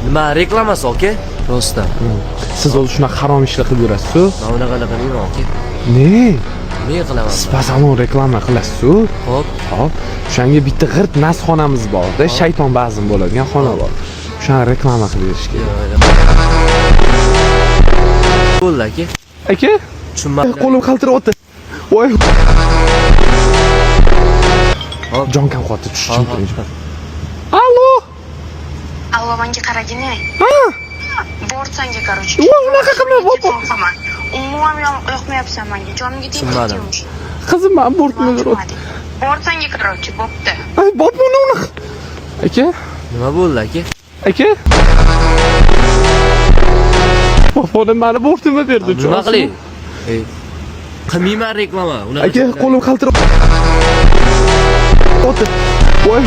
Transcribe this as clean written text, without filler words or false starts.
Nima reklamasi aka? Rosta. Siz o'zi shunaqa harom ishlar qilib yurasiz-ku. Men unaqa qilmayman aka. Ne? Men qilaman. Spazamon reklama qilasiz-ku. Xo'p. Hop. O'shanga bitta g'irt nas xonamiz bor-da, shayton bazm bo'ladigan xona bor. O'shani reklama qilib berish kerak. Bo'ldi aka. Aka? Tushunmadim. Qo'lim qaltiryapti. Voy. Hop. Jon kam qotdi, tushib turing. Allo, menga qaragin. Ha? Borsanga, короче. Unaqa qilma, bobo. Umuman yoqmayapsan menga. Jonimga tegmayapsan. Qizim, men bortni yuribdi. Borsanga, короче, bo'pti. Ay, botni uni. Aka? Nima bo'ldi aka? Aka? Bobonim meni bortimni berdi. Nima qilay? Qilmayman reklama. Aka, qo'lim qaltirib. Voy.